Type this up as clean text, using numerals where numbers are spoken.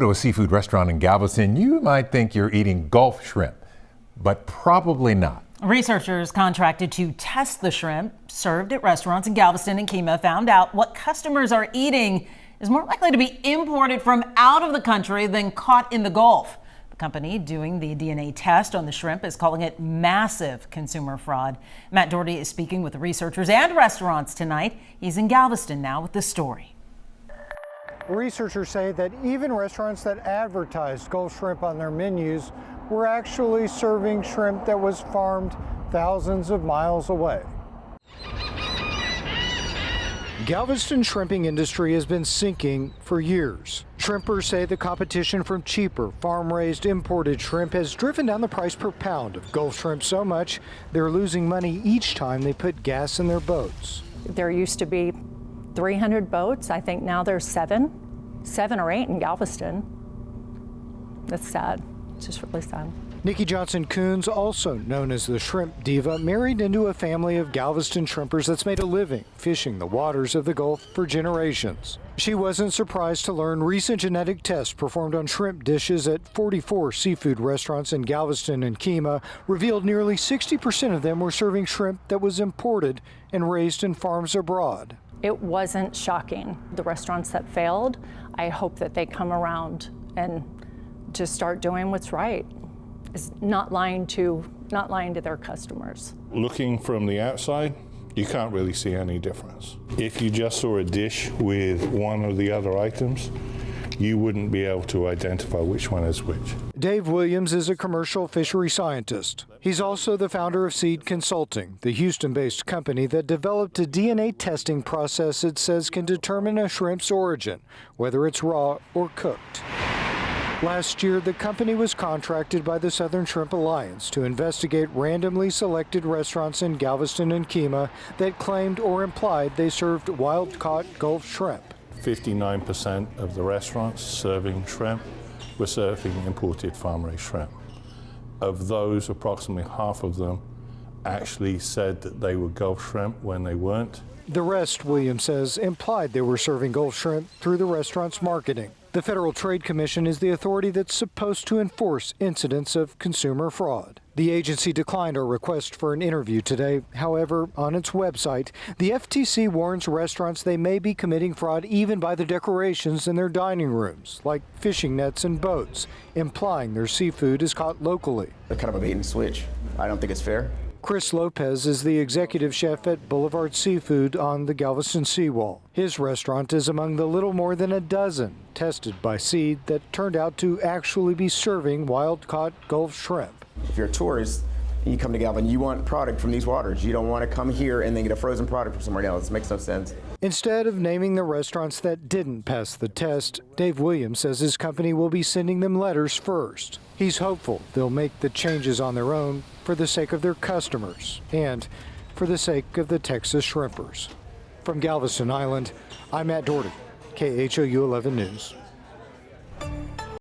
To a seafood restaurant in Galveston, you might think you're eating Gulf shrimp, but probably not. Researchers contracted to test the shrimp served at restaurants in Galveston and Kemah found out what customers are eating is more likely to be imported from out of the country than caught in the Gulf. The company doing the DNA test on the shrimp is calling it massive consumer fraud. Matt Doherty is speaking with the researchers and restaurants tonight. He's in Galveston now with the story. Researchers say that even restaurants that advertised Gulf shrimp on their menus were actually serving shrimp that was farmed thousands of miles away. Galveston shrimping industry has been sinking for years. Shrimpers say the competition from cheaper, farm-raised imported shrimp has driven down the price per pound of Gulf shrimp so much they're losing money each time they put gas in their boats. There used to be 300 boats. I think now there's seven or eight in Galveston. That's sad. It's just really sad. Nikki Johnson-Coons, also known as the Shrimp Diva, married into a family of Galveston shrimpers that's made a living fishing the waters of the Gulf for generations. She wasn't surprised to learn recent genetic tests performed on shrimp dishes at 44 seafood restaurants in Galveston and Kemah revealed nearly 60% of them were serving shrimp that was imported and raised in farms abroad. It wasn't shocking. The restaurants that failed, I hope that they come around and just start doing what's right. Is not lying to their customers. Looking from the outside, you can't really see any difference. If you just saw a dish with one of the other items, you wouldn't be able to identify which one is which. Dave Williams is a commercial fishery scientist. He's also the founder of Seed Consulting, the Houston-based company that developed a DNA testing process it says can determine a shrimp's origin, whether it's raw or cooked. Last year, the company was contracted by the Southern Shrimp Alliance to investigate randomly selected restaurants in Galveston and Kemah that claimed or implied they served wild-caught Gulf shrimp. 59% of the restaurants serving shrimp were serving imported farm-raised shrimp. Of those, approximately half of them actually said that they were Gulf shrimp when they weren't. The rest, Williams says, implied they were serving Gulf shrimp through the restaurant's marketing. The Federal Trade Commission is the authority that's supposed to enforce incidents of consumer fraud. The agency declined our request for an interview today. However, on its website, the FTC warns restaurants they may be committing fraud even by the decorations in their dining rooms, like fishing nets and boats, implying their seafood is caught locally. Kind of a bait and switch. I don't think it's fair. Chris Lopez is the executive chef at Boulevard Seafood on the Galveston seawall. His restaurant is among the little more than a dozen tested by Seed that turned out to actually be serving wild-caught Gulf shrimp. If you're a tourist and you come to Galveston, you want product from these waters. You don't want to come here and then get a frozen product from somewhere else. It makes no sense. Instead of naming the restaurants that didn't pass the test, Dave Williams says his company will be sending them letters first. He's hopeful they'll make the changes on their own for the sake of their customers and for the sake of the Texas shrimpers. From Galveston Island, I'm Matt Doherty, KHOU 11 News.